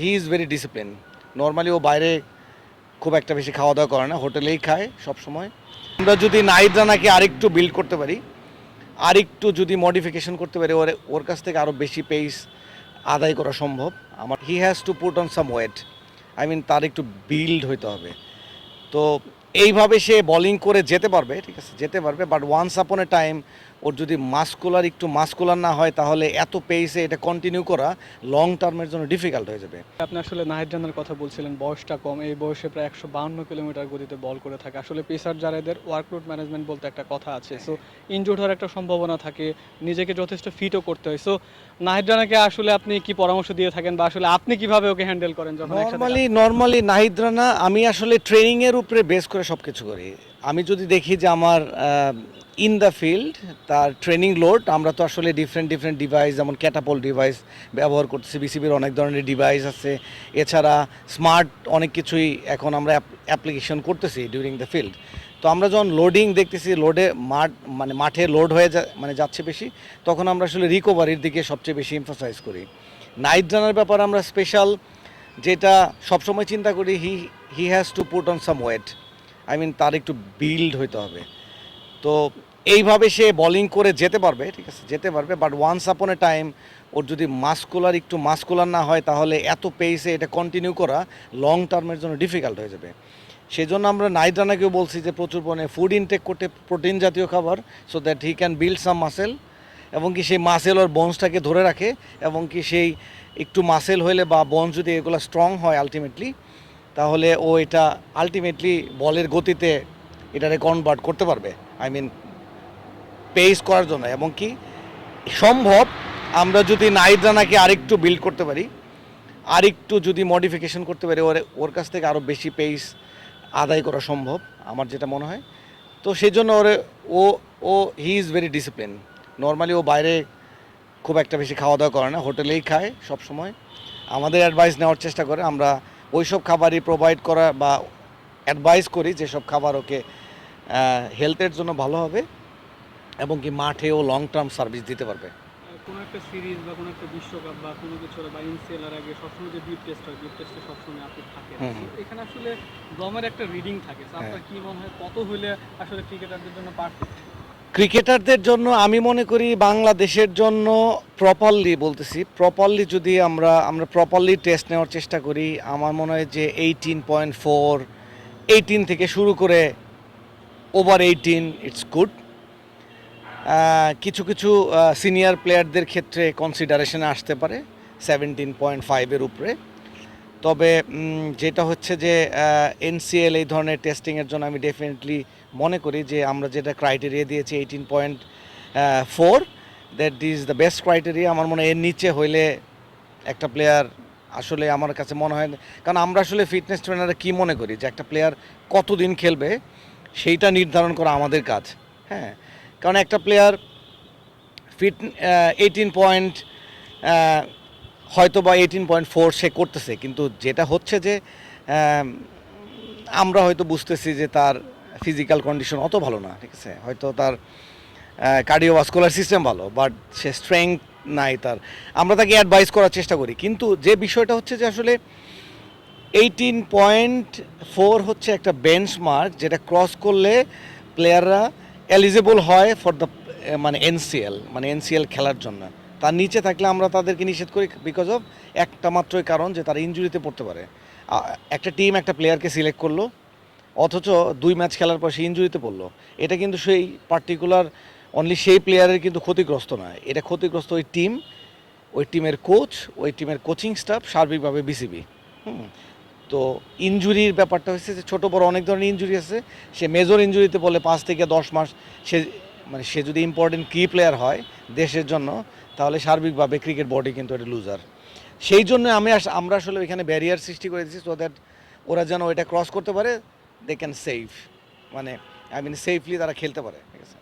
He is very discipline. Normally ও বাইরে খুব একটা বেশি খাওয়া দাওয়া করে না, হোটেলেই খায় সব সময়। আমরা যদি নাহিদ রানাকে আরেকটু বিল্ড করতে পারি, আরেকটু যদি মডিফিকেশন করতে পারি, ওর কাছ থেকে আরও বেশি পেস আদায় করা সম্ভব। He has to put on some wait, তার একটু বিল্ড হইতে হবে। তো এইভাবে সে বোলিং করে যেতে পারবে, ঠিক আছে, যেতে পারবে, but once upon A time ওর যদি একটু মাস্কুলার না হয়, তাহলে এত পেসে এটা কন্টিনিউ করা লং টার্মের জন্য ডিফিকাল্ট হয়ে যাবে। আপনি আসলে নাহিদ রানার কথা বলছিলেন, বয়সটা কম, এই বয়সে প্রায় 152 কিলোমিটার গতিতে বল করে থাকে। আসলে পেসার যারা এদের ওয়ার্কলোড ম্যানেজমেন্ট বলতে একটা কথা আছে, সো ইনজুর্ড হওয়ার একটা সম্ভাবনা থাকে, নিজেকে যথেষ্ট ফিটও করতে হয়। সো নাহিদ রানাকে আসলে আপনি কি পরামর্শ দিয়ে থাকেন, বা আসলে আপনি কিভাবে ওকে হ্যান্ডেল করেন যখন নর্মালি নাহিদ রানা, আমি আসলে ট্রেনিংয়ের উপরে বেস করে সব কিছু করি। আমি যদি দেখি যে আমার ইন দ্য ফিল্ড তার ট্রেনিং লোড, আমরা তো আসলে ডিফারেন্ট ডিভাইস, যেমন ক্যাটাপল ডিভাইস ব্যবহার করতেছি, বিসিবির অনেক ধরনের ডিভাইস আছে, এছাড়া স্মার্ট অনেক কিছুই এখন আমরা অ্যাপ্লিকেশন করতেছি ডিউরিং দ্য ফিল্ড। তো আমরা যখন লোডিং দেখতেছি, মাঠে লোড হয়ে যাচ্ছে বেশি, তখন আমরা আসলে রিকভারির দিকে সবচেয়ে বেশি এমফাসাইজ করি। নাহিদ রানার ব্যাপারে আমরা স্পেশাল যেটা সবসময় চিন্তা করি, he has to put on some wait, তার একটু বিল্ড হইতে হবে। তো এইভাবে সে বোলিং করে যেতে পারবে, ঠিক আছে, যেতে পারবে, but once upon A time ওর যদি একটু মাস্কুলার না হয়, তাহলে এত পেসে এটা কন্টিনিউ করা লং টার্মের জন্য ডিফিকাল্ট হয়ে যাবে। সেই জন্য আমরা নাহিদ রানাকেও বলছি যে প্রচুর পরিমাণে ফুড ইনটেক করতে, প্রোটিন জাতীয় খাবার, so that he can build some muscle, এবং কি সেই মাসেল ওর বোনসটাকে ধরে রাখে, এবং কি সেই একটু মাসেল হইলে বা বোনস যদি এগুলো স্ট্রং হয় আলটিমেটলি, তাহলে ও এটা আলটিমেটলি বলের গতিতে এটারে কনভার্ট করতে পারবে, পেস করার জন্য। এবং কি সম্ভব, আমরা যদি নাহিদ রানাকে আরেকটু বিল্ড করতে পারি, আরেকটু যদি মডিফিকেশন করতে পারি, ওর কাছ থেকে আরও বেশি পেস আদায় করা সম্ভব, আমার যেটা মনে হয়। তো সেই জন্য ও ও he is very discipline. Normally ও বাইরে খুব একটা বেশি খাওয়া দাওয়া করে না, হোটেলেই খায় সব সময়। আমাদের অ্যাডভাইস নেওয়ার চেষ্টা করে, আমরা ওই সব খাবারই প্রোভাইড করা বা অ্যাডভাইস করি যেসব খাবার ওকে হেলথের জন্য ভালো হবে, এবং কি মাঠেও লং টার্ম সার্ভিস দিতে পারবে। কোনো একটা সিরিজ বা কোনো একটা বিশ্বকাপ বা কোনো কিছু বা ইনসিএলের আগে সবসময় যে ডিপ টেস্ট হয়, ডিপ টেস্টে সবসময় আপনি থাকেন। এখানে আসলে দমের একটা রিডিং থাকে, আপনার কি মনে হয় কত হইলে আসলে ক্রিকেটারদের জন্য পারফেক্ট? ক্রিকেটারদের জন্য আমি মনে করি বাংলাদেশের জন্য প্রপারলি যদি আমরা প্রপারলি টেস্ট নেওয়ার চেষ্টা করি, আমার মনে হয় যে 18.4, 18 থেকে শুরু করে ওভার 18 ইটস গুড। কিছু কিছু সিনিয়র প্লেয়ারদের ক্ষেত্রে কনসিডারেশনে আসতে পারে 17.5-এর উপরে। তবে যেটা হচ্ছে যে এনসিএল এই ধরনের টেস্টিংয়ের জন্য আমি ডেফিনেটলি মনে করি যে আমরা যেটা ক্রাইটেরিয়া দিয়েছি 18.4, that is the best criteria. আমার মনে হয় এর নিচে হইলে একটা প্লেয়ার আসলে আমার কাছে মনে হয়, কারণ আমরা আসলে ফিটনেস ট্রেনাররা কী মনে করি যে একটা প্লেয়ার কতদিন খেলবে সেইটা নির্ধারণ করা আমাদের কাজ। হ্যাঁ, কারণ একটা প্লেয়ার 18 হয়তো বা 18.4 সে করতেছে, কিন্তু যেটা হচ্ছে যে আমরা হয়তো বুঝতেছি যে তার ফিজিক্যাল কন্ডিশন অত ভালো না, ঠিক আছে, হয়তো তার কার্ডিওভাস্কুলার সিস্টেম ভালো, বাট সে স্ট্রেংথ নাই তার, আমরা তাকে অ্যাডভাইস করার চেষ্টা করি। কিন্তু যে বিষয়টা হচ্ছে যে আসলে 18.4 হচ্ছে একটা বেঞ্চমার্ক, যেটা ক্রস করলে প্লেয়াররা এলিজিবল হয় ফর দ্য এনসিএল খেলার জন্য। তার নিচে থাকলে আমরা তাদেরকে নিষেধ করি বিকজ অফ একটা মাত্রই কারণ, যে তারা ইনজুরিতে পড়তে পারে। একটা টিম একটা প্লেয়ারকে সিলেক্ট করলো, অথচ 2 ম্যাচ খেলার পর সে ইনজুরিতে পড়লো, এটা কিন্তু সেই পার্টিকুলার অনলি সেই প্লেয়ারের কিন্তু ক্ষতিগ্রস্ত নয়, এটা ক্ষতিগ্রস্ত ওই টিমের কোচ, ওই টিমের কোচিং স্টাফ, সার্বিকভাবে বিসিবি। তো ইনজুরির ব্যাপারটা হচ্ছে যে ছোটো বড় অনেক ধরনের ইনজুরি আছে, সে মেজর ইনজুরিতে বলে 5 থেকে 10 মাস সে যদি ইম্পর্টেন্ট কি প্লেয়ার হয় দেশের জন্য, তাহলে সার্বিকভাবে ক্রিকেট বডি কিন্তু এটা লুজার। সেই জন্য আমরা আসলে এখানে ব্যারিয়ার সৃষ্টি করে দিচ্ছি, সো দ্যাট ওরা যেন এটা ক্রস করতে পারে, দে ক্যান সেফলি তারা খেলতে পারে, ঠিক আছে।